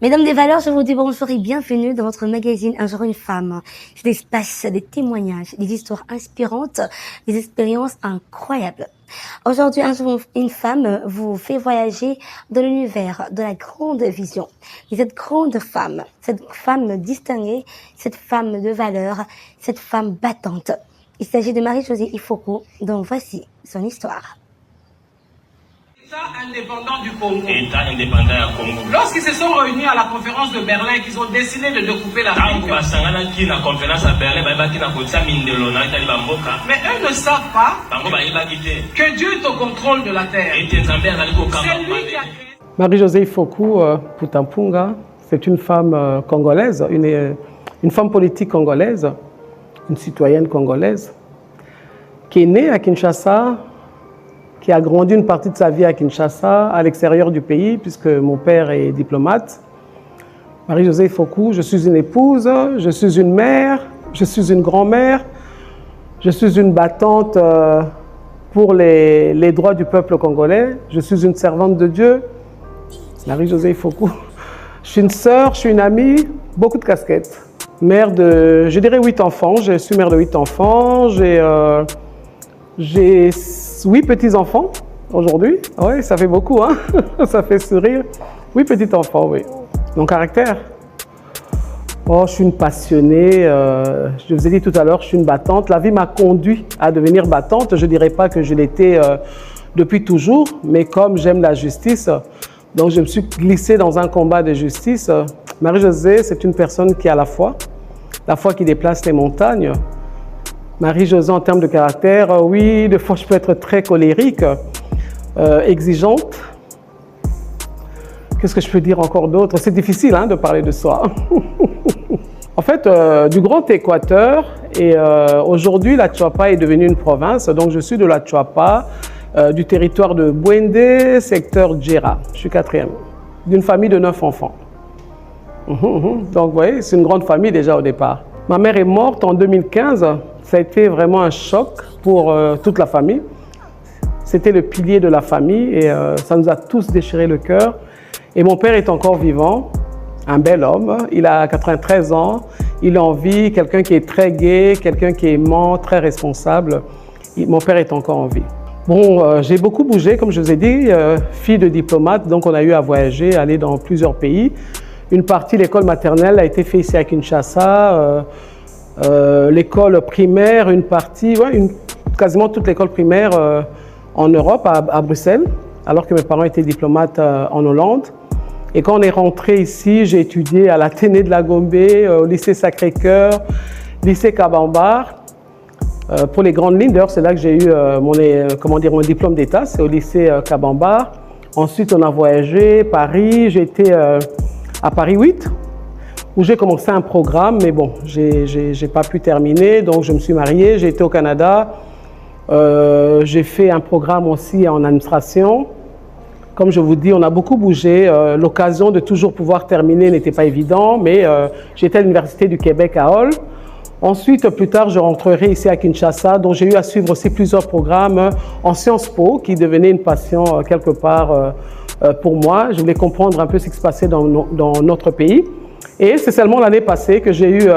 Mesdames des valeurs, je vous dis bonjour et bienvenue dans votre magazine Un jour une femme. C'est des espaces, des témoignages, des histoires inspirantes, des expériences incroyables. Aujourd'hui, Un jour une femme vous fait voyager dans l'univers de la grande vision. Et cette grande femme, cette femme distinguée, cette femme de valeur, cette femme battante. Il s'agit de Marie-Josée Ifoko, dont voici son histoire. État indépendant du Congo. État indépendant du Congo. Lorsqu'ils se sont réunis à la conférence de Berlin, qu'ils ont décidé de découper l'Afrique. Mais eux ne savent pas que Dieu est au contrôle de la terre. C'est lui qui a créé. Marie-Josée Ifoko Putampunga, c'est une femme congolaise, une femme politique congolaise, une citoyenne congolaise, qui est née à Kinshasa, qui a grandi une partie de sa vie à Kinshasa, à l'extérieur du pays, puisque mon père est diplomate. Marie-Josée Ifoko, je suis une épouse, je suis une mère, je suis une grand-mère, je suis une battante pour les droits du peuple congolais, je suis une servante de Dieu. Marie-Josée Ifoko. Je suis une sœur, je suis une amie, beaucoup de casquettes. Mère de, je dirais 8 enfants, je suis mère de 8 enfants, j'ai 8 petits-enfants aujourd'hui. Oui, ça fait beaucoup, hein? Ça fait sourire. 8 petits-enfants, oui. Mon caractère? Oh, je suis une passionnée. Je vous ai dit tout à l'heure, je suis une battante. La vie m'a conduit à devenir battante. Je ne dirais pas que je l'étais depuis toujours, mais comme j'aime la justice, donc je me suis glissée dans un combat de justice. Marie-Josée, c'est une personne qui a la foi qui déplace les montagnes. Marie-Josée, en termes de caractère, oui, des fois je peux être très colérique, exigeante. Qu'est-ce que je peux dire encore d'autre? C'est difficile de parler de soi. En fait, du Grand Équateur, et aujourd'hui la Tchouapa est devenue une province, donc je suis de la Tchouapa, du territoire de Bwende, secteur Djera. Je suis 4e, d'une famille de 9 enfants. Donc vous voyez, c'est une grande famille déjà au départ. Ma mère est morte en 2015. Ça a été vraiment un choc pour toute la famille. C'était le pilier de la famille et ça nous a tous déchiré le cœur. Et mon père est encore vivant, un bel homme. Il a 93 ans, il est en vie, quelqu'un qui est très gai, quelqu'un qui est aimant, très responsable. Mon père est encore en vie. Bon, j'ai beaucoup bougé, comme je vous ai dit, fille de diplomate, donc on a eu à voyager, aller dans plusieurs pays. Une partie, l'école maternelle, a été faite ici à Kinshasa. L'école primaire, une partie, quasiment toute l'école primaire en Europe, à Bruxelles, alors que mes parents étaient diplomates en Hollande. Et quand on est rentré ici, j'ai étudié à l'Athénée de la Gombe, au lycée Sacré-Cœur, lycée Kabambar. Pour les grandes lignes, d'ailleurs, c'est là que j'ai eu mon diplôme d'État, c'est au lycée Kabambar. Ensuite, on a voyagé, Paris, j'ai été à Paris 8, où j'ai commencé un programme, mais bon, j'ai pas pu terminer, donc je me suis mariée, j'ai été au Canada, j'ai fait un programme aussi en administration. Comme je vous dis, on a beaucoup bougé, l'occasion de toujours pouvoir terminer n'était pas évident, mais j'étais à l'Université du Québec à Hull. Ensuite, plus tard, je rentrerai ici à Kinshasa, donc j'ai eu à suivre aussi plusieurs programmes en Sciences Po, qui devenaient une passion quelque part pour moi. Je voulais comprendre un peu ce qui se passait dans notre pays. Et c'est seulement l'année passée que j'ai eu,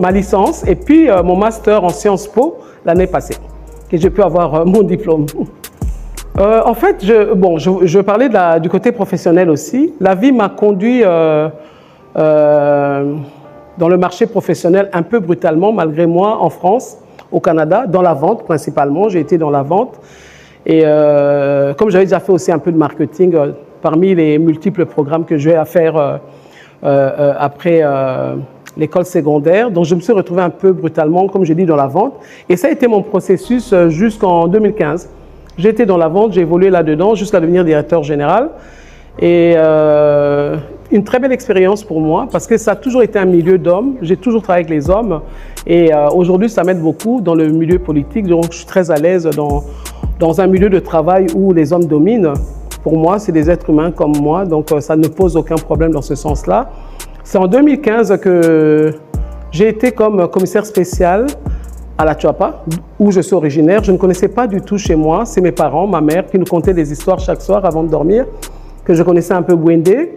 ma licence et puis mon master en Sciences Po l'année passée, que j'ai pu avoir mon diplôme. En fait, je parlais du côté professionnel aussi. La vie m'a conduit dans le marché professionnel un peu brutalement, malgré moi, en France, au Canada, dans la vente principalement. J'ai été dans la vente. Et comme j'avais déjà fait aussi un peu de marketing, parmi les multiples programmes que j'ai à faire après l'école secondaire. Donc, je me suis retrouvé un peu brutalement, comme j'ai dit, dans la vente. Et ça a été mon processus jusqu'en 2015. J'ai été dans la vente, j'ai évolué là-dedans jusqu'à devenir directeur général. Et une très belle expérience pour moi parce que ça a toujours été un milieu d'hommes. J'ai toujours travaillé avec les hommes. Et aujourd'hui, ça m'aide beaucoup dans le milieu politique. Donc, je suis très à l'aise dans un milieu de travail où les hommes dominent. Pour moi, c'est des êtres humains comme moi, donc ça ne pose aucun problème dans ce sens-là. C'est en 2015 que j'ai été comme commissaire spécial à la Tchouapa, où je suis originaire. Je ne connaissais pas du tout chez moi. C'est mes parents, ma mère, qui nous contaient des histoires chaque soir avant de dormir, que je connaissais un peu Bwende.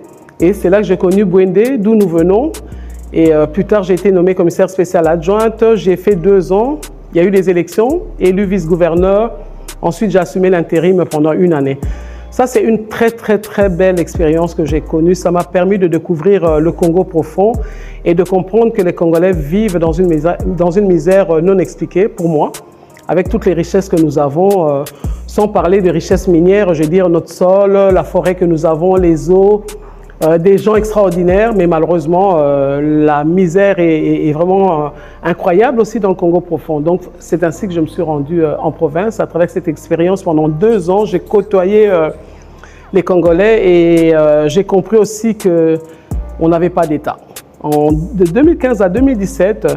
Et c'est là que j'ai connu Bwende, d'où nous venons. Et plus tard, j'ai été nommée commissaire spéciale adjointe. J'ai fait 2 ans. Il y a eu des élections, élu vice-gouverneur. Ensuite, j'ai assumé l'intérim pendant 1 année. Ça, c'est une très belle expérience que j'ai connue. Ça m'a permis de découvrir le Congo profond et de comprendre que les Congolais vivent dans une misère non expliquée, pour moi, avec toutes les richesses que nous avons, sans parler de richesses minières, je veux dire notre sol, la forêt que nous avons, les eaux, des gens extraordinaires, mais malheureusement, la misère est vraiment incroyable aussi dans le Congo profond. Donc, c'est ainsi que je me suis rendu en province. À travers cette expérience, pendant 2 ans, j'ai côtoyé les Congolais et j'ai compris aussi qu'on n'avait pas d'État. De 2015 à 2017,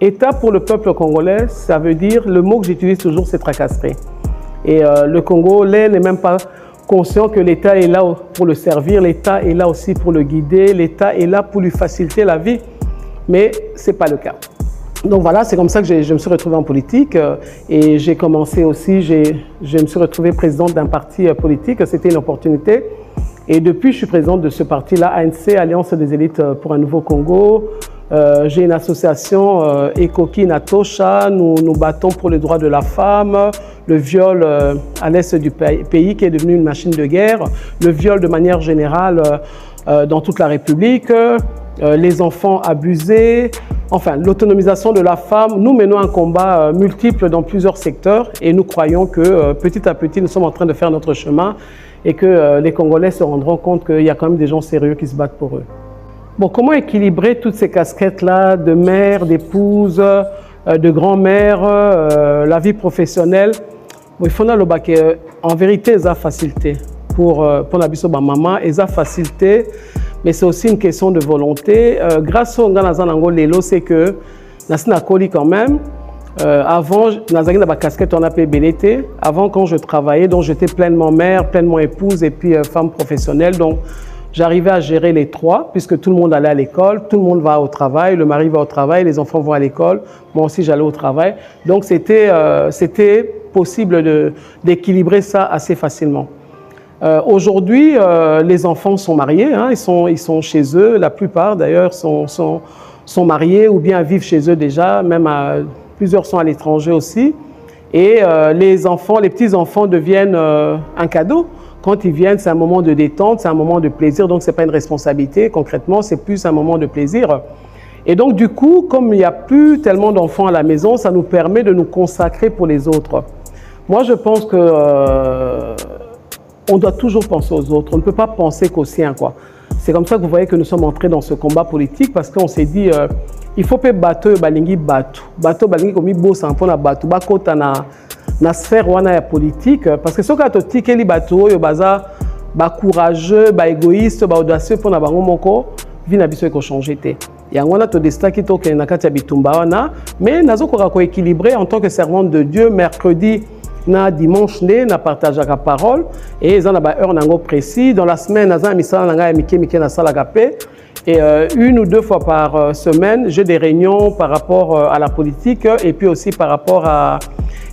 État pour le peuple congolais, ça veut dire, le mot que j'utilise toujours, c'est tracasserie. Et le Congolais n'est même pas conscient que l'État est là pour le servir, l'État est là aussi pour le guider, l'État est là pour lui faciliter la vie, mais ce n'est pas le cas. Donc voilà, c'est comme ça que je me suis retrouvée en politique et j'ai commencé aussi, je me suis retrouvée présidente d'un parti politique, c'était une opportunité. Et depuis, je suis présidente de ce parti-là, ANC, Alliance des élites pour un nouveau Congo. J'ai une association, Ekoki Natosha, nous battons pour les droits de la femme, le viol à l'est du pays qui est devenu une machine de guerre, le viol de manière générale dans toute la République, les enfants abusés, enfin l'autonomisation de la femme. Nous menons un combat multiple dans plusieurs secteurs et nous croyons que petit à petit nous sommes en train de faire notre chemin et que les Congolais se rendront compte qu'il y a quand même des gens sérieux qui se battent pour eux. Bon, comment équilibrer toutes ces casquettes-là de mère, d'épouse, de grand-mère, la vie professionnelle? Bon, il faut que, en vérité, ils ont facilité pour la biso ba maman, ils ont facilité, mais c'est aussi une question de volonté. Grâce au Nganazan Lelo, c'est que Nasina Koli quand même. Avant, Nazaki na ba casquette on a PBLT. Avant, quand je travaillais, donc j'étais pleinement mère, pleinement épouse et puis femme professionnelle. Donc j'arrivais à gérer les 3, puisque tout le monde allait à l'école, tout le monde va au travail, le mari va au travail, les enfants vont à l'école, moi aussi j'allais au travail. Donc c'était possible d'équilibrer ça assez facilement. Aujourd'hui, les enfants sont mariés, hein, ils sont chez eux, la plupart d'ailleurs sont mariés ou bien vivent chez eux déjà, même plusieurs sont à l'étranger aussi. Et les enfants, les petits-enfants deviennent un cadeau. Quand ils viennent, c'est un moment de détente, c'est un moment de plaisir, donc ce n'est pas une responsabilité. Concrètement, c'est plus un moment de plaisir. Et donc, du coup, comme il n'y a plus tellement d'enfants à la maison, ça nous permet de nous consacrer pour les autres. Moi, je pense que on doit toujours penser aux autres. On ne peut pas penser qu'aux siens, quoi. C'est comme ça que vous voyez que nous sommes entrés dans ce combat politique parce qu'on s'est dit, il faut que bateau balingi bateau. Bateau balingi comme il bosse en pona bateau, bakota na sphère wana ya politique parce que soka to tikeli bateau yo baza ba courageux, ba égoïste, ba audacieux pona bango moko vie na biso ko changer té. Yango na to destin ki to ke na kati ya bitumba wana, mais nazo ko équilibrer en tant que servante de Dieu mercredi na dimanche na partage la parole et ils ont ba heure nango précis dans la semaine na za misala nga ya mike na sala gapé. Et 1 ou 2 fois par semaine, j'ai des réunions par rapport à la politique et puis aussi par rapport à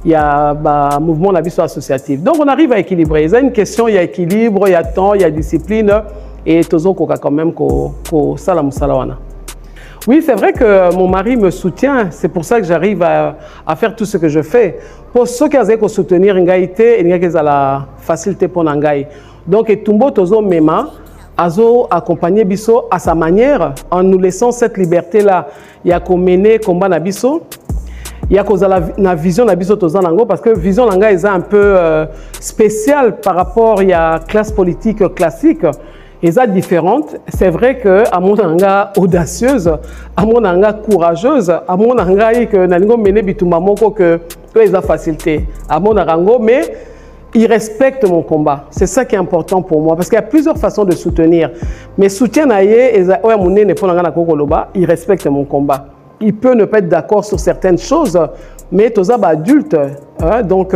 il y a mouvement de la vie associative. Donc on arrive à équilibrer. Il y a une question, il y a équilibre, il y a temps, il y a discipline et tozo koka quand même ko sala musalawana. Oui, c'est vrai que mon mari me soutient, c'est pour ça que j'arrive à faire tout ce que je fais. Pour ceux qui ont soutenir Ngaïté, il y a la facilité pour Ngai. Donc et tumbo tozo mema Azo accompagner Bisso à sa manière en nous laissant cette liberté-là. Il y a qu'on mener combat na Bisso. Il y a la vision na Bisso Tozanango parce que vision langa est un peu spéciale par rapport à la classe politique classique. Ils sont différentes. C'est vrai que à mon anga audacieuse, à mon anga courageuse, à mon anga que nalingo mener bitumba moko que ils ont facilité. À mon rango mais il respecte mon combat. C'est ça qui est important pour moi. Parce qu'il y a plusieurs façons de soutenir. Mais soutien il respecte mon combat. Il peut ne pas être d'accord sur certaines choses, mais tous les adultes, donc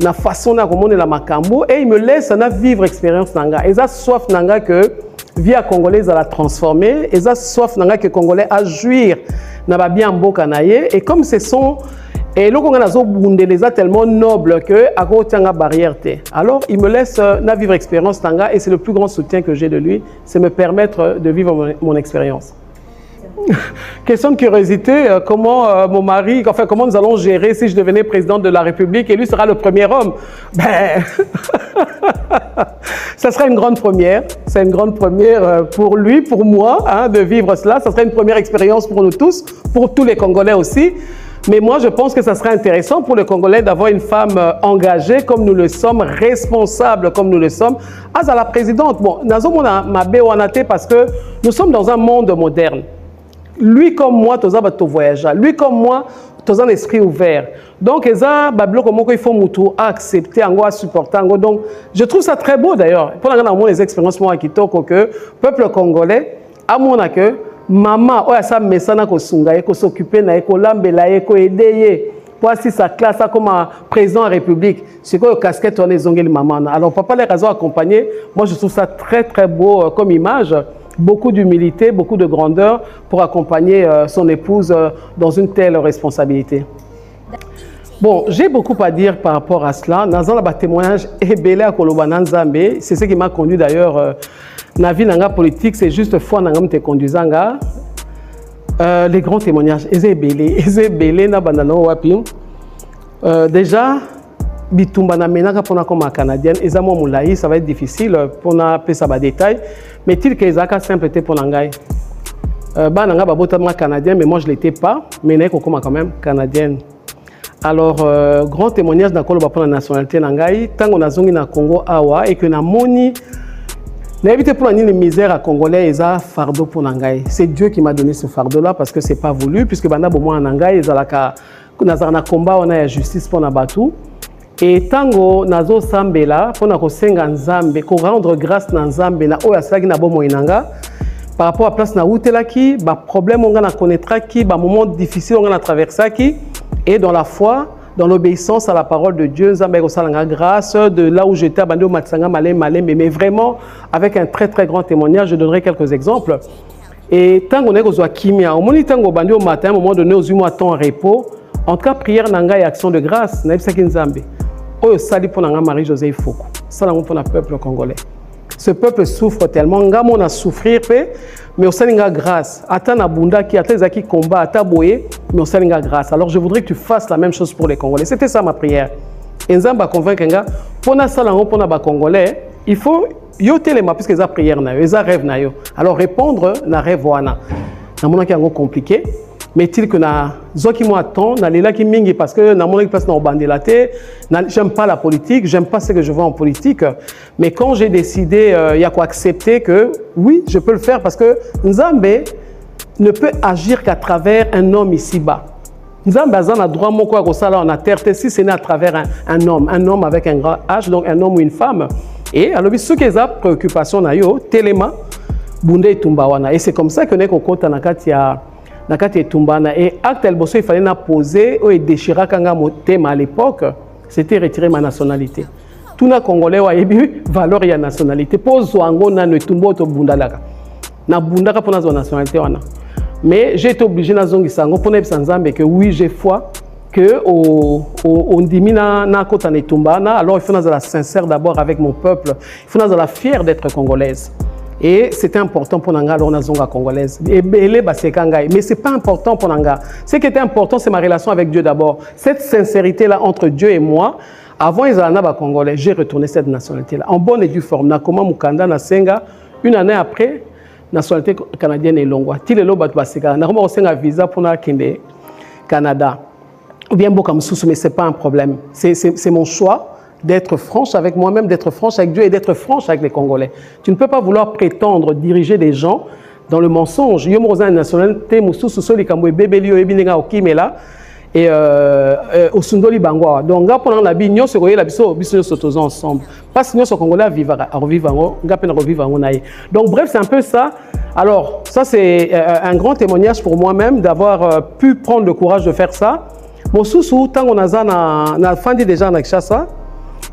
na façon na comment la makambo et il me laisse vivre expérience nanga. Ils ont soif nanga que vie congolaise à la transformer. Ils ont soif nanga que congolais à jouir na bien mboka naie et comme ce sont Et le Congo est tellement noble que à côté de la barrière. Alors, il me laisse na vivre expérience tanga et c'est le plus grand soutien que j'ai de lui, c'est me permettre de vivre mon expérience. Question de curiosité, comment mon mari, enfin comment nous allons gérer si je devenais président de la République et lui sera le premier homme? Ben, ça serait une grande première. C'est une grande première pour lui, pour moi, hein, de vivre cela. Ça serait une première expérience pour nous tous, pour tous les Congolais aussi. Mais moi, je pense que ça serait intéressant pour les Congolais d'avoir une femme engagée comme nous le sommes, responsable comme nous le sommes, à la présidente. Bon, nous avons parce que nous sommes dans un monde moderne. Lui comme moi, tu as un voyage. Lui comme moi, tu as un esprit ouvert. Donc, il faut accepter, supporter. Donc, je trouve ça très beau d'ailleurs. Pour les expériences, moi, qui que le peuple congolais, à mon accueil, maman, oh, ça me ça s'occuper, aider. Voici sa classe comme président de la République. C'est quoi le casquette on est maman. Alors, papa les raisons accompagnées. Moi, je trouve ça très très beau comme image. Beaucoup d'humilité, beaucoup de grandeur pour accompagner son épouse dans une telle responsabilité. Bon, j'ai beaucoup à dire par rapport à cela. Dans un témoignage ébélé à Kolobanan Zambé, c'est ce qui m'a conduit d'ailleurs dans la vie politique, c'est juste foi dans te conduisant. Les grands témoignages, ébélé na bandano wapi. Déjà, bitumba na menaka pona comme canadienne, ezamo moulaï, ça va être difficile pour na pesa ba détail, mais til que ezaka simpleté pour nangai. Ba nanga ba botama canadien, mais moi je l'étais pas, mais naiko comme quand même canadienne. Alors grand témoignage na kolo ba pour la nationalité nangai, tango nazongi na Congo awa et que na moni na évité pour la misère à congolais eza fardeau pour nangai. C'est Dieu qui m'a donné ce fardeau là parce que c'est pas voulu puisque banda bomo nangai ezalaka na combat on a la justice pour na batu. Et tango nazo sambela pour na kosenga nzambe ko rendre grâce na nzambe na oya saki na bomo inanga par rapport à place na utelaki ba problème on na connaîtra qui ba moment difficile on na traverser qui et dans la foi dans l'obéissance à la parole de Dieu nzambe ko salanga grâce de là où j'étais abandé au matsanga malé mais vraiment avec un très très grand témoignage. Je donnerai quelques exemples. Et tango ne ko zo kimia au moni tango bandi au matin à un moment donné aux humours temps en repos en tout cas prière nanga et action de grâce na bisaki nzambe. Oh, sali pour Marie-Josée Foucault. Ça, c'est pour le peuple congolais. Ce peuple souffre tellement. On a souffrir, mais on a grâce. Attends, Abunda qui attend qui combat, attends, boye, mais on a grâce. Alors, je voudrais que tu fasses la même chose pour les Congolais. C'était ça ma prière. Et nous avons convaincu que pour les Congolais, il faut yoter les mains puisque ils ont prière, ils ont rêve. Alors, répondre na rêve wana. Na mona qui est compliqué. Mais il que na zoki mo attend na lela ki mingi parce que na mon place na obandelaté j'aime pas la politique, j'aime pas ce que je vois en politique, mais quand j'ai décidé il y a quoi accepter que oui, je peux le faire parce que Nzambe ne peut agir qu'à travers un homme ici-bas. Nzambe a droit mon quoi ça là en terre si c'est à travers un homme avec un grand H, donc un homme ou une femme. Et alors ceux qui ont préoccupation na yo téléma bunde tumbawana et c'est comme ça que n'est qu'on compte na katia Nakati Tumbana et acte el bosso il fallait na poser ou déchirer kanga thème à l'époque, c'était retirer ma nationalité. Tout na congolais wa yebi valeur ya nationalité pose wango na ne tumbo to bundalaka. Na bundaka pour na nationalité wana. Mais j'ai été obligé na zongi sango pour na Nzambe que oui, j'ai foi que on dimina na kota ne tumbana, alors il faut na la sincère d'abord avec mon peuple. Il faut na la fière d'être congolaise. Et c'était important pour Nanga, alors on a zonga congolaise. Mais c'est pas important pour Nanga. Ce qui était important, c'est ma relation avec Dieu d'abord. Cette sincérité-là entre Dieu et moi, avant ils allaient à congolais, j'ai retourné cette nationalité-là. En bonne et due forme. Nakoma Mukanda, Nasenga, une année après, nationalité canadienne et longwa. Tilelo Batbaseka. Nakoma Osenga visa pour na Kende, Canada. Ou bien Bokamsusu, mais c'est pas un problème. C'est mon choix d'être franche avec moi-même, d'être franche avec Dieu et d'être franche avec les Congolais. Tu ne peux pas vouloir prétendre diriger des gens dans le mensonge. Et au Sundoli Bangwa. Donc, pendant la vie, nous sommes ensemble. Parce que nous sommes Congolais à vivre, donc, bref, c'est un peu ça. Alors, ça, c'est un grand témoignage pour moi-même d'avoir pu prendre le courage de faire ça. Mon sous-sous, tant qu'on a fandi déjà na Kinshasa,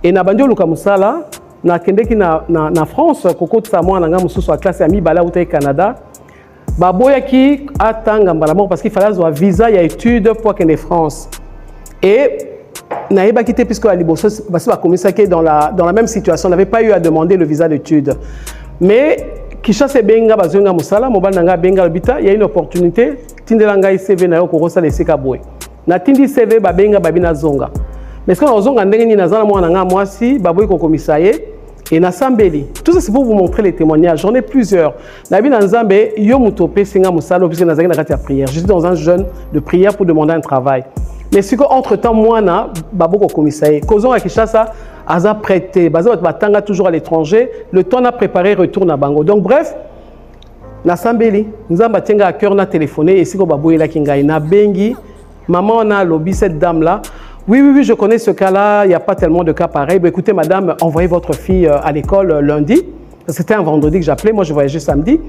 et na bandio luka musala na kendeki na France kokoti sa mwana nga mususu a classe ya mibala au Canada baboya ki atanga mbala parce qu'il fallait avoir visa ya étude pour kende France Et n'avait pas quitté puisque à Liboso, parce que commissaire qui est dans la même situation, n'avait pas eu à demander le visa d'études. Mais Kishasa Benga Bazunga Musala, Mobile Nanga Benga Albita, il y a une opportunité. Tindelanga CV na yoko rosa le sekaboy. Na tindi CV Babenga Babina Zonga. Mais ce qu'on a zonga ndenge ni nazana moi nanga moi si baboy ko commissaire et na Sambeli. Tout ça c'est pour vous montrer les témoignages. J'en ai plusieurs. Nabi na Nzambe yo mutope singa musalo puisque nazaki na kati ya prière. Je suis dans un jeûne de prière pour demander un travail. Mais ce qu'entre-temps, moi, babo ko commissaire. Kozon à Kinshasa, aza prêté. Baza batanga toujours à l'étranger. Le temps a préparé retourne à Bango. Donc bref, na Sambeli, Nzamba tenga à cœur na téléphoné et si ko babo ela kingai na bengi, maman on a lobby cette dame là. Oui, je connais ce cas-là, il n'y a pas tellement de cas pareils. Ben, écoutez, madame, envoyez votre fille à l'école lundi. C'était un vendredi que j'appelais, moi je voyageais samedi.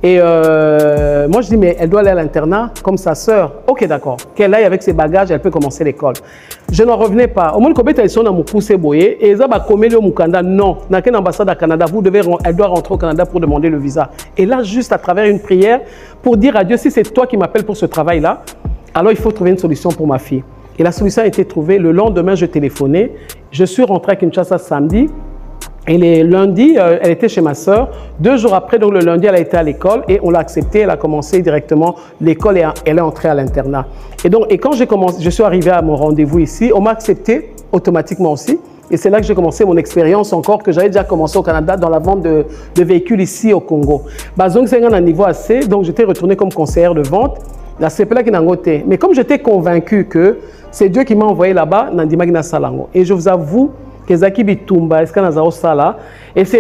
Et moi je dis, mais elle doit aller à l'internat comme sa sœur. Ok, d'accord. Qu'elle aille avec ses bagages, elle peut commencer l'école. Je n'en revenais pas. Au moins, ils sont dans mon poussé boyé. Et ils ont commis le Mukanda. Non, dans quelle ambassade à Canada, elle doit rentrer au Canada pour demander le visa. Et là, juste à travers une prière, pour dire à Dieu, si c'est toi qui m'appelles pour ce travail-là, alors il faut trouver une solution pour ma fille. Et la solution a été trouvée. Le lendemain, je téléphonais. Je suis rentré à Kinshasa samedi. Et les lundis, elle était chez ma sœur. 2 jours après, donc le lundi, elle a été à l'école et on l'a acceptée. Elle a commencé directement l'école et elle est entrée à l'internat. Et quand je suis arrivé à mon rendez-vous ici, on m'a accepté automatiquement aussi. Et c'est là que j'ai commencé mon expérience encore, que j'avais déjà commencé au Canada dans la vente de véhicules ici au Congo. Donc c'est un niveau assez, donc j'étais retourné comme conseillère de vente. Là, c'est là qui n'a goûté. Mais comme j'étais convaincu que c'est Dieu qui m'a envoyé là-bas, Nandima Gina Salango. Et je vous avoue, et c'est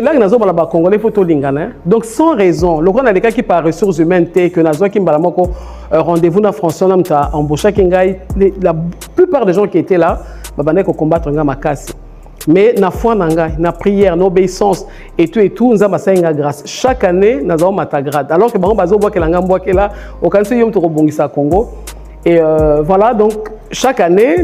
là que nous avons les Congolais photo lingana. Donc sans raison, le grand qui par ressources humaines que nous avons rendez-vous dans François nous a embauché la plupart des gens qui étaient là, babané ko combattre nga makasi. Mais na foi nanga, na prière, na obéissance et tout nous avons ça grâce. Chaque année nous avons mata grade. Alors que bango bazo bois que langa bois que là au kanse yom to bongisa Congo. Et voilà, donc chaque année,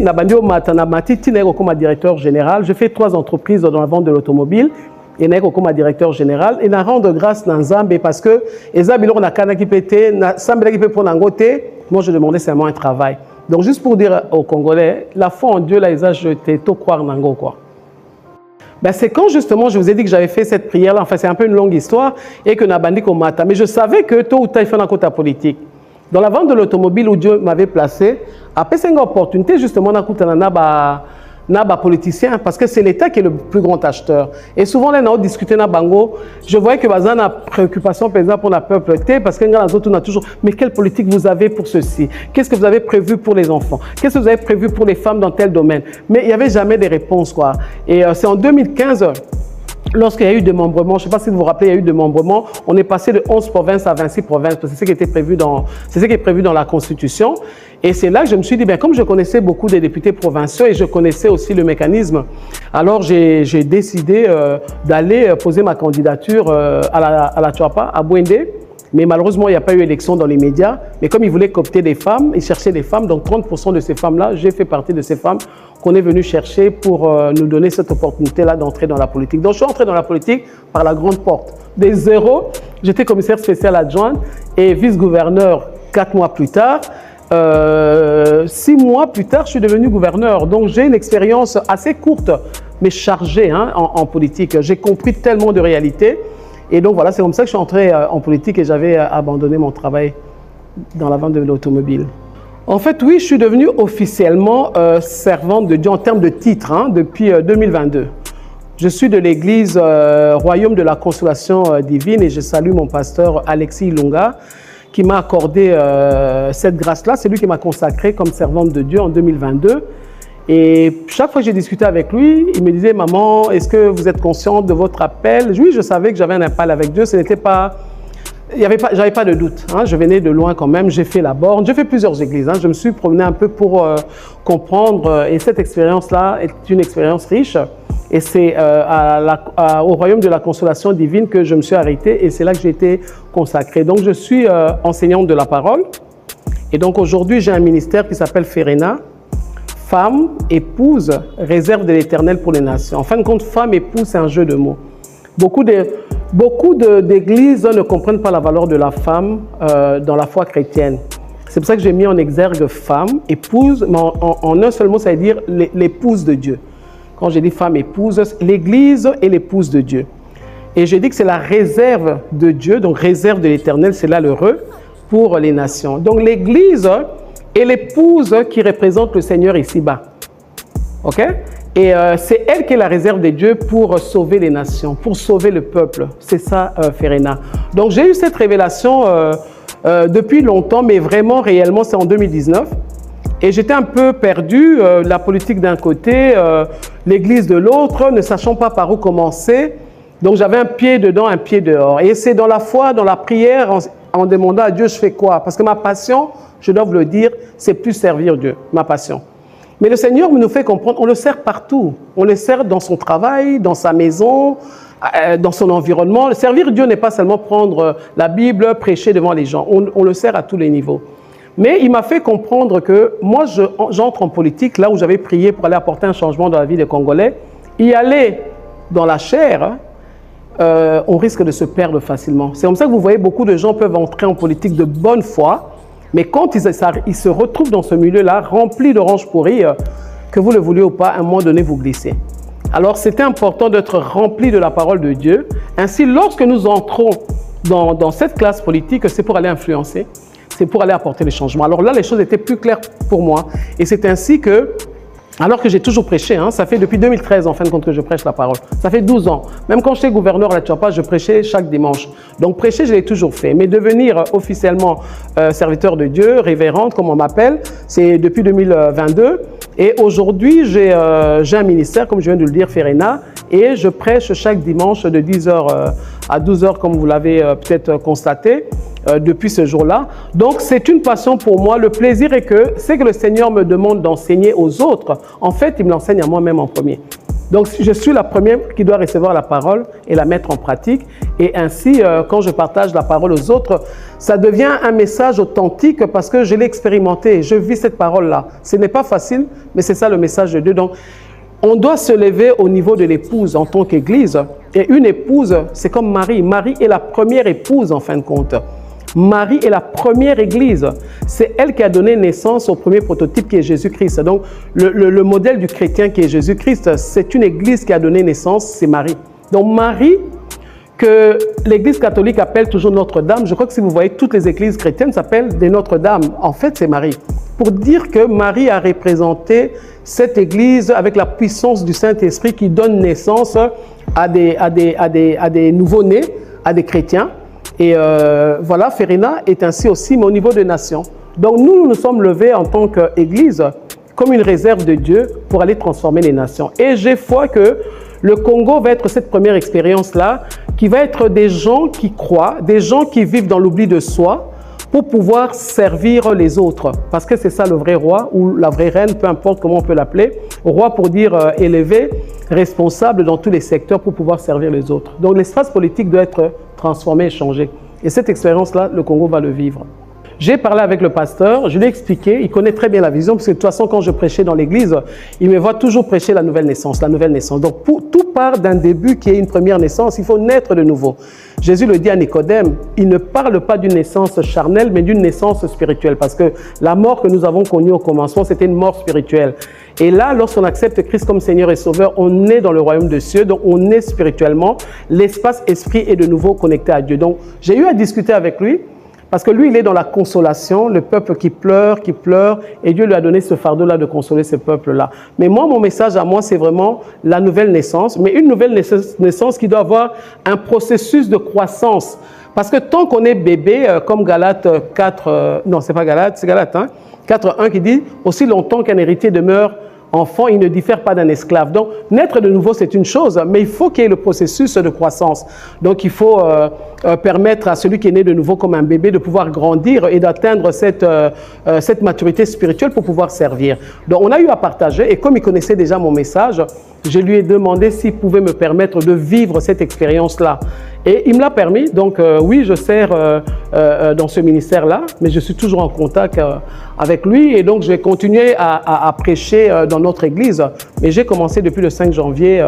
comme directeur général, je fais 3 entreprises dans la vente de l'automobile. Et comme directeur général, et na rendre grâce dans Zambé parce que moi je demandais seulement un travail. Donc juste pour dire aux Congolais, la foi en Dieu, là, ils ont jeté tout croire nango quoi. Ben, c'est quand justement je vous ai dit que j'avais fait cette prière là, enfin c'est un peu une longue histoire, et que Nabandi Komata, mais je savais que tôt ou tard il fait un côté politique. Dans la vente de l'automobile où Dieu m'avait placé, après c'est une opportunité justement dans politicien parce que c'est l'État qui est le plus grand acheteur. Et souvent là, on a discuté dans Bango, je voyais que Bazan a préoccupation par exemple pour la peuple parce que les autres on a toujours, mais quelle politique vous avez pour ceci? Qu'est-ce que vous avez prévu pour les enfants? Qu'est-ce que vous avez prévu pour les femmes dans tel domaine? Mais il n'y avait jamais de réponse quoi. Et c'est en 2015. Lorsqu'il y a eu démembrement, je ne sais pas si vous vous rappelez, il y a eu démembrement, on est passé de 11 provinces à 26 provinces, parce que c'est ce qui était prévu c'est ce qui est prévu dans la Constitution. Et c'est là que je me suis dit, bien, comme je connaissais beaucoup des députés provinciaux et je connaissais aussi le mécanisme, alors j'ai décidé d'aller poser ma candidature à la Tchouapa, à Bouendé. Mais malheureusement, il n'y a pas eu élection dans les médias. Mais comme ils voulaient coopter des femmes, ils cherchaient des femmes. Donc 30% de ces femmes-là, j'ai fait partie de ces femmes qu'on est venu chercher pour nous donner cette opportunité-là d'entrer dans la politique. Donc je suis entré dans la politique par la grande porte. Des zéros, j'étais commissaire spécial adjoint et vice-gouverneur 4 mois plus tard. 6 mois plus tard, je suis devenu gouverneur. Donc j'ai une expérience assez courte, mais chargée en politique. J'ai compris tellement de réalités. Et donc voilà, c'est comme ça que je suis entré en politique et j'avais abandonné mon travail dans la vente de l'automobile. En fait, oui, je suis devenu officiellement servante de Dieu en termes de titre depuis 2022. Je suis de l'église Royaume de la Consolation Divine et je salue mon pasteur Alexis Ilunga qui m'a accordé cette grâce-là. C'est lui qui m'a consacré comme servante de Dieu en 2022. Et chaque fois que j'ai discuté avec lui, il me disait « Maman, est-ce que vous êtes consciente de votre appel ?» Oui, je savais que j'avais un appel avec Dieu. Ce n'était pas... J'avais pas de doute. Je venais de loin quand même. J'ai fait la borne. J'ai fait plusieurs églises. Je me suis promené un peu pour comprendre. Et cette expérience-là est une expérience riche. Et c'est au Royaume de la Consolation Divine que je me suis arrêté. Et c'est là que j'ai été consacré. Donc, je suis enseignante de la parole. Et donc, aujourd'hui, j'ai un ministère qui s'appelle Ferena. Femme, épouse, réserve de l'Éternel pour les nations. En fin de compte, femme, épouse, c'est un jeu de mots. Beaucoup d'églises ne comprennent pas la valeur de la femme dans la foi chrétienne. C'est pour ça que j'ai mis en exergue femme, épouse, mais en un seul mot, ça veut dire l'épouse de Dieu. Quand j'ai dit femme épouse, l'Église est l'épouse de Dieu. Et j'ai dit que c'est la réserve de Dieu, donc réserve de l'Éternel, c'est là l'heureux, pour les nations. Donc l'Église est l'épouse qui représente le Seigneur ici-bas. OK? Et c'est elle qui est la réserve de Dieu pour sauver les nations, pour sauver le peuple. C'est ça, Ferena. Donc j'ai eu cette révélation depuis longtemps, mais vraiment, réellement, c'est en 2019. Et j'étais un peu perdu, la politique d'un côté, l'Église de l'autre, ne sachant pas par où commencer. Donc j'avais un pied dedans, un pied dehors. Et c'est dans la foi, dans la prière, en demandant à Dieu, je fais quoi? Parce que ma passion, je dois vous le dire, c'est plus servir Dieu, ma passion. Mais le Seigneur nous fait comprendre, on le sert partout. On le sert dans son travail, dans sa maison, dans son environnement. Servir Dieu n'est pas seulement prendre la Bible, prêcher devant les gens. On le sert à tous les niveaux. Mais il m'a fait comprendre que moi, j'entre en politique, là où j'avais prié pour aller apporter un changement dans la vie des Congolais. Y aller dans la chair, on risque de se perdre facilement. C'est comme ça que vous voyez, beaucoup de gens peuvent entrer en politique de bonne foi, mais quand ils se retrouvent dans ce milieu-là, rempli d'oranges pourries, que vous le vouliez ou pas, à un moment donné, vous glissez. Alors, c'était important d'être rempli de la parole de Dieu. Ainsi, lorsque nous entrons dans cette classe politique, c'est pour aller influencer, c'est pour aller apporter les changements. Alors là, les choses étaient plus claires pour moi. Et c'est ainsi que, alors que j'ai toujours prêché, ça fait depuis 2013 en fin de compte que je prêche la parole. Ça fait 12 ans. Même quand j'étais gouverneur à la Tchapa, je prêchais chaque dimanche. Donc prêcher, je l'ai toujours fait. Mais devenir officiellement serviteur de Dieu, révérende, comme on m'appelle, c'est depuis 2022. Et aujourd'hui, j'ai un ministère, comme je viens de le dire, Ferena, et je prêche chaque dimanche de 10h à 12h, comme vous l'avez peut-être constaté. Depuis ce jour-là. Donc, c'est une passion pour moi. Le plaisir est que c'est que le Seigneur me demande d'enseigner aux autres. En fait, il me l'enseigne à moi-même en premier. Donc, je suis la première qui doit recevoir la parole et la mettre en pratique. Et ainsi, quand je partage la parole aux autres, ça devient un message authentique parce que je l'ai expérimenté. Je vis cette parole-là. Ce n'est pas facile, mais c'est ça le message de Dieu. Donc, on doit se lever au niveau de l'épouse en tant qu'église. Et une épouse, c'est comme Marie. Marie est la première épouse en fin de compte. Marie est la première église. C'est elle qui a donné naissance au premier prototype qui est Jésus-Christ. Donc, le modèle du chrétien qui est Jésus-Christ, c'est une église qui a donné naissance, c'est Marie. Donc, Marie, que l'église catholique appelle toujours Notre-Dame, je crois que si vous voyez, toutes les églises chrétiennes s'appellent des Notre-Dame. En fait, c'est Marie. Pour dire que Marie a représenté cette église avec la puissance du Saint-Esprit qui donne naissance à des nouveaux-nés, à des chrétiens. Et voilà, Ferena est ainsi aussi, mais au niveau des nations. Donc nous nous sommes levés en tant qu'Église comme une réserve de Dieu pour aller transformer les nations. Et j'ai foi que le Congo va être cette première expérience-là, qui va être des gens qui croient, des gens qui vivent dans l'oubli de soi, pour pouvoir servir les autres. Parce que c'est ça le vrai roi, ou la vraie reine, peu importe comment on peut l'appeler. Roi pour dire élevé, responsable dans tous les secteurs pour pouvoir servir les autres. Donc l'espace politique doit être transformé et changé. Et cette expérience-là, le Congo va le vivre. J'ai parlé avec le pasteur, je lui ai expliqué, il connaît très bien la vision, parce que de toute façon, quand je prêchais dans l'église, il me voit toujours prêcher la nouvelle naissance, la nouvelle naissance. Donc, tout part d'un début qui est une première naissance, il faut naître de nouveau. Jésus le dit à Nicodème, il ne parle pas d'une naissance charnelle, mais d'une naissance spirituelle, parce que la mort que nous avons connue au commencement, c'était une mort spirituelle. Et là, lorsqu'on accepte Christ comme Seigneur et Sauveur, on est dans le royaume des cieux, donc on est spirituellement, l'espace esprit est de nouveau connecté à Dieu. Donc, j'ai eu à discuter avec lui, parce que lui, il est dans la consolation, le peuple qui pleure, et Dieu lui a donné ce fardeau-là de consoler ce peuple-là. Mais moi, mon message à moi, c'est vraiment la nouvelle naissance, mais une nouvelle naissance qui doit avoir un processus de croissance. Parce que tant qu'on est bébé, comme Galates 4, non, c'est pas Galates, c'est Galates, 4.1 qui dit, aussi longtemps qu'un héritier demeure enfant, il ne diffère pas d'un esclave. Donc, naître de nouveau, c'est une chose, mais il faut qu'il y ait le processus de croissance. Donc, il faut permettre à celui qui est né de nouveau comme un bébé de pouvoir grandir et d'atteindre cette maturité spirituelle pour pouvoir servir. Donc, on a eu à partager, et comme il connaissait déjà mon message, je lui ai demandé s'il pouvait me permettre de vivre cette expérience-là. Et il me l'a permis, donc oui, je sers dans ce ministère-là, mais je suis toujours en contact avec lui et donc je vais continuer à prêcher dans notre église. Mais j'ai commencé depuis le 5 janvier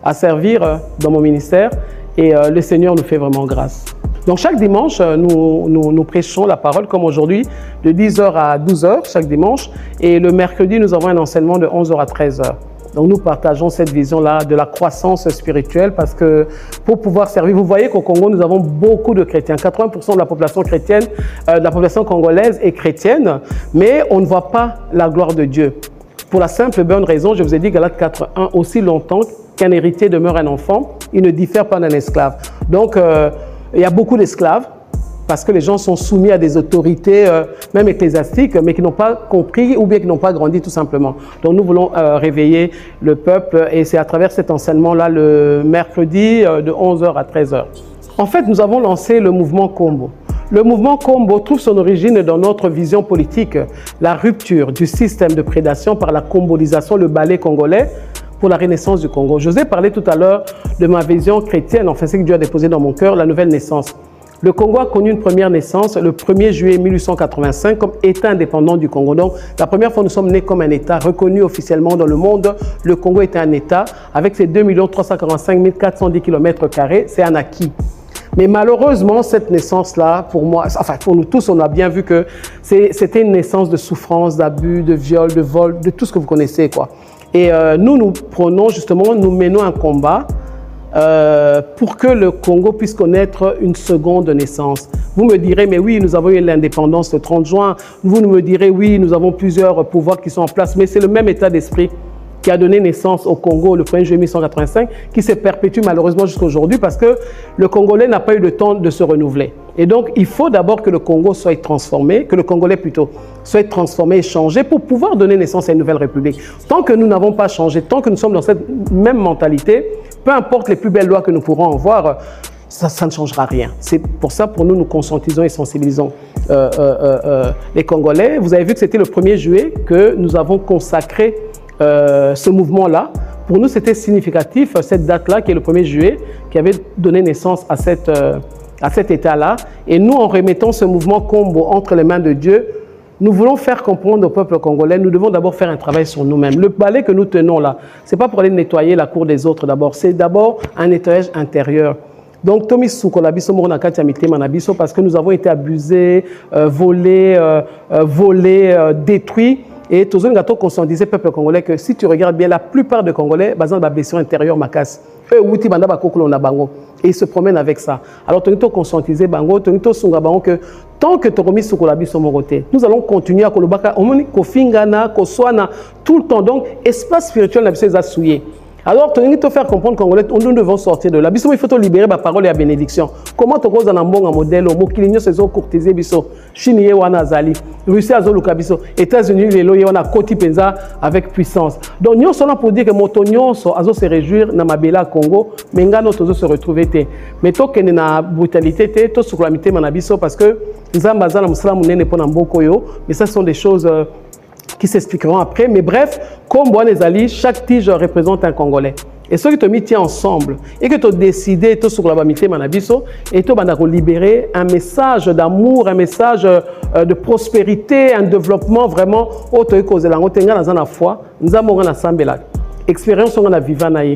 à servir dans mon ministère et le Seigneur nous fait vraiment grâce. Donc chaque dimanche, nous prêchons la parole comme aujourd'hui, de 10h à 12h chaque dimanche. Et le mercredi, nous avons un enseignement de 11h à 13h. Donc nous partageons cette vision-là de la croissance spirituelle parce que pour pouvoir servir, vous voyez qu'au Congo, nous avons beaucoup de chrétiens. 80% de la population chrétienne, de la population congolaise est chrétienne, mais on ne voit pas la gloire de Dieu. Pour la simple et bonne raison, je vous ai dit Galates 4.1, aussi longtemps qu'un héritier demeure un enfant, il ne diffère pas d'un esclave. Donc il y a beaucoup d'esclaves, parce que les gens sont soumis à des autorités, même ecclésiastiques, mais qui n'ont pas compris ou bien qui n'ont pas grandi tout simplement. Donc nous voulons réveiller le peuple et c'est à travers cet enseignement-là le mercredi de 11h à 13h. En fait, nous avons lancé le mouvement Kombo. Le mouvement Kombo trouve son origine dans notre vision politique, la rupture du système de prédation par la kombolisation, le ballet congolais, pour la renaissance du Congo. Je vous ai parlé tout à l'heure de ma vision chrétienne, enfin c'est que Dieu a déposé dans mon cœur, la nouvelle naissance. Le Congo a connu une première naissance le 1er juillet 1885 comme État indépendant du Congo. Donc, la première fois, nous sommes nés comme un État reconnu officiellement dans le monde. Le Congo était un État avec ses 2 345 410 km². C'est un acquis. Mais malheureusement, cette naissance-là, pour moi, enfin pour nous tous, on a bien vu que c'était une naissance de souffrance, d'abus, de viol, de vol, de tout ce que vous connaissez, quoi. Et nous prenons justement, nous menons un combat pour que le Congo puisse connaître une seconde naissance. Vous me direz, mais oui, nous avons eu l'indépendance le 30 juin. Vous me direz, oui, nous avons plusieurs pouvoirs qui sont en place, mais c'est le même état d'esprit qui a donné naissance au Congo le 1er juillet 1885, qui se perpétue malheureusement jusqu'à aujourd'hui parce que le Congolais n'a pas eu le temps de se renouveler. Et donc, il faut d'abord que le Congo soit transformé, que le Congolais plutôt soit transformé et changé pour pouvoir donner naissance à une nouvelle république. Tant que nous n'avons pas changé, tant que nous sommes dans cette même mentalité, peu importe les plus belles lois que nous pourrons avoir, ça ne changera rien. C'est pour ça, pour nous, nous conscientisons et sensibilisons les Congolais. Vous avez vu que c'était le 1er juillet que nous avons consacré ce mouvement-là. Pour nous, c'était significatif, cette date-là, qui est le 1er juillet, qui avait donné naissance à cet état-là. Et nous, en remettant ce mouvement Kombo entre les mains de Dieu, nous voulons faire comprendre au peuple congolais, nous devons d'abord faire un travail sur nous-mêmes. Le balai que nous tenons là, ce n'est pas pour aller nettoyer la cour des autres d'abord, c'est d'abord un nettoyage intérieur. Donc, Tomi Soukola biso mona kati ya mitema na biso parce que nous avons été abusés, volés, détruits. Et tous les gâteaux conscientisés peuple congolais que si tu regardes bien, la plupart des Congolais, basant la blessure intérieure macasse. Eux, outi banda ba kokolo na bango. Et ils se promènent avec ça. Alors, tu as conscientisé bango, tu as sunga bango que tant que tu as remis Soukola biso moroté, nous allons continuer à kolobaka, omoni kofingana, koswana, tout le temps. Donc, espace spirituel na biso est assouillé. Alors, tu dois faire comprendre Congolais, nous devons sortir de là. Biso, il faut libérer la parole et la bénédiction. Comment tu causes un bon modèle, au Mokilinyo, c'est zo courtisé biso, Chine wana zali, Russie azo luka biso, États-Unis les loyers wana koti penza avec puissance. Donc nous sommes là pour dire que motonyo azo se réjouir na mabela Congo, mais ngano tozo se retrouver té. Mais to kene na brutalité té, to sukulamité manabiso parce que nzamba za na musala munene pona mboko yo, mais ça sont des choses qui s'expliqueront après. Mais bref, comme Boanezali, chaque tige représente un Congolais. Et ceux qui te mis ensemble et que tu as décidé de sur la bamité manabiso et tu as libérer un message d'amour, un message de prospérité, un développement vraiment auto cause la ngotenga dans la foi, nous avons na sambela. Expérience on a vivre naïe.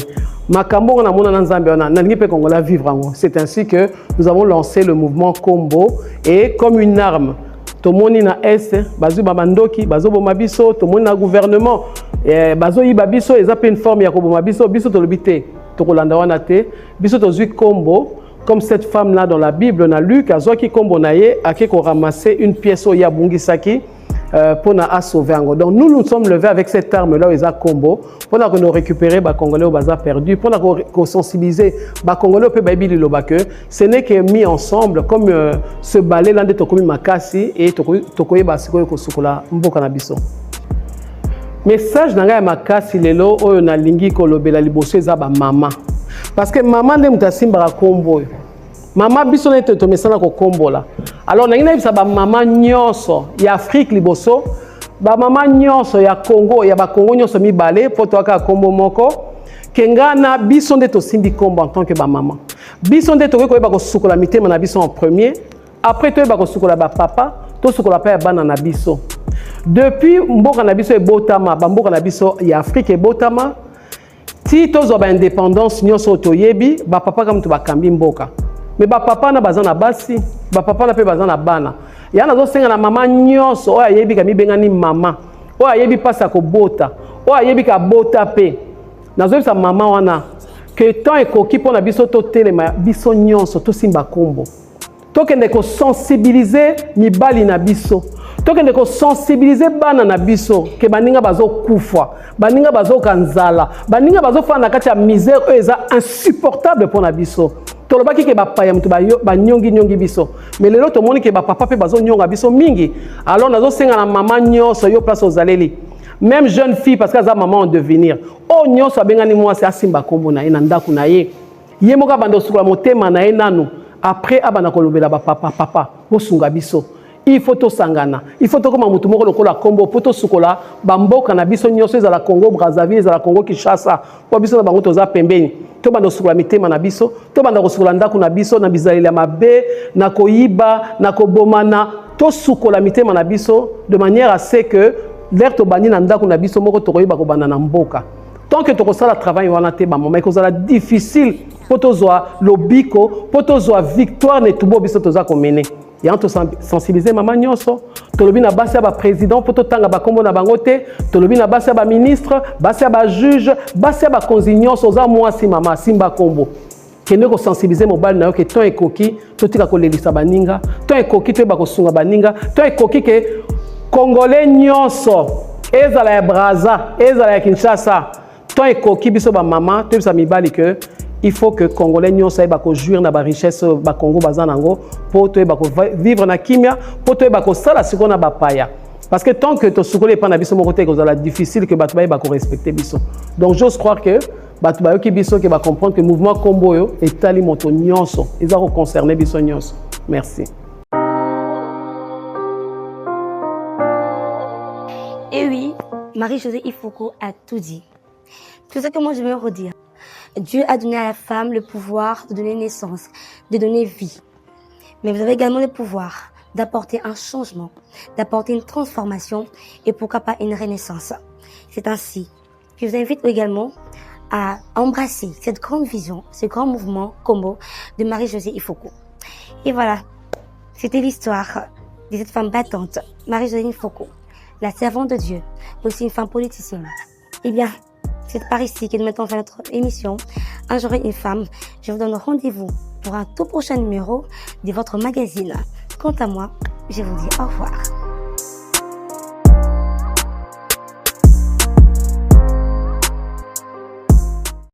Makambo on a mona na nzambe on a nalingi pe Congolais vivre ngo. C'est ainsi que nous avons lancé le mouvement Kombo et comme une arme tomoni na est bazu babandoki bazo boma biso tomoni na gouvernement bazo yiba biso eza pe une forme ya koboma biso biso tolobité tokolanda wana te biso tozui Kombo comme cette femme là dans la Bible na Luc azwaki Kombo na ye ake ko ramasser une pièce o ya bungisaki pour na sauver ango. Donc nous sommes levés avec cette arme là eza Kombo pour na nous récupérer ba Congolais au bazar perdu pour na ko sensibiliser ba Congolais pe baibili lobake ce n'est que mis ensemble comme ce balai là de tokomi makasi et tokoye basiko ko sukola mboka na biso. Message nanga ya makasi lelo oyo na lingi ko lobela liboso eza ba mama parce que maman nde mutasimba ka Kombo. Maman biso na to mesana ko Kombo là. Alors nangina bisa ba mama nyonso ya Afrique liboso ba mama nyonso ya Congo ya ba Congo nyonso mibale poto aka Kombo moko kengana biso nde to simbi Kombo en tant que ba mama. Biso nde to ko ba ko sukola mitema na biso en premier, après to ba ko sukola ba papa, to sukola pa ya bana na biso. Depuis mboka na biso e botama, ba mboka na biso ya Afrique e botama, ti to zo ba indépendance nyonso to yebi, ba papa comme to ba kambi mboka. mais papa na bazana basi, papa na pe bazana bana. Ya na zo senga na mama nyonso oya yebi ka mibengani mama. Oya yebi pasa ko bota. Oya yebi ka bota pe. Na zo sa mama wana que tant ekoki pona biso to telema biso nyonso to simba kombo. To kende ko sensibiliser mibali na biso. To kende ko sensibiliser bana na biso ke baninga bazo kufa, baninga bazo kanzala, baninga bazo fa na kati ya misère eza insupportable pona biso. Tolobaki ke bapaya mutu ba nyongi biso. Mais lelo to moni ke ba papa pe bazo nyonga biso mingi. Alors nazo senga na mama nyonso yo place aux aleli. Même jeune fille parce que za maman en devenir. O nyonso abengani mwasi asimba kombo na ye na ndaku na ye. Ye moka bando sukula motema na ye nanu. Après abana kolobela ba papa bosunga biso. Il faut to sangana. Il faut to koma mutu moko lokola kombo poto sukola bamboka na biso nyonso ezala Congo Brazzaville ezala Congo Kinshasa. Po biso na bango toza pembeni. To bando sukula mitema na biso, to bando kosukula ndaku na biso na bizaleli mabe, na koyiba, na kobomana, to sukola mitema na biso de manière à ce que l'air to bani na ndaku na biso moko to koyiba ko bana na mboka. Tant que tu as le travail, tu as difficile pour te lobiko, pour te victoire, ne tubo biso toza komene. Ya to sensibiliser maman nyonso, to lobi na basi ba président pour to tanga ba kombo na bangote, to lobi na basi ba ministre, basi ba juge, basi ba konzi nyonso za mwasi mama simba kombo. Kende ko sensibiliser mobile na yo ke ton ekoki, to tika ko lelisa baninga, ton ekoki to ba ko sunga baninga, ton ekoki ke congolais nyonso, ezala ya Brazza, ezala ya Kinshasa. Tant et coquille biso ba maman, tu sais mibali que il faut que congolais nyonso ba ko jouir na ba richesse ba Congo bazanango pour te ba ko vivre na kimia, pour te ba ko sala sikona ba paya. Parce que tant que to sukole pa na biso mo côté que ça la difficile que batu ba ko respecter biso. Donc j'ose croire que batu ba ki biso que ba comprendre que mouvement combo yo etali moto nyonso, ils ont concerné biso nyonso. Merci. Et oui, Marie-Josée Ifoko a tout dit. Tout ça que moi je veux redire. Dieu a donné à la femme le pouvoir de donner naissance, de donner vie. Mais vous avez également le pouvoir d'apporter un changement, d'apporter une transformation et pourquoi pas une renaissance. C'est ainsi que je vous invite également à embrasser cette grande vision, ce grand mouvement combo de Marie-Josée Ifoko. Et voilà, c'était l'histoire de cette femme battante, Marie-Josée Ifoko, la servante de Dieu, aussi une femme politicienne. Eh bien, c'est par ici que nous mettons fin à notre émission Un jour et une femme. Je vous donne rendez-vous pour un tout prochain numéro de votre magazine. Quant à moi, je vous dis au revoir.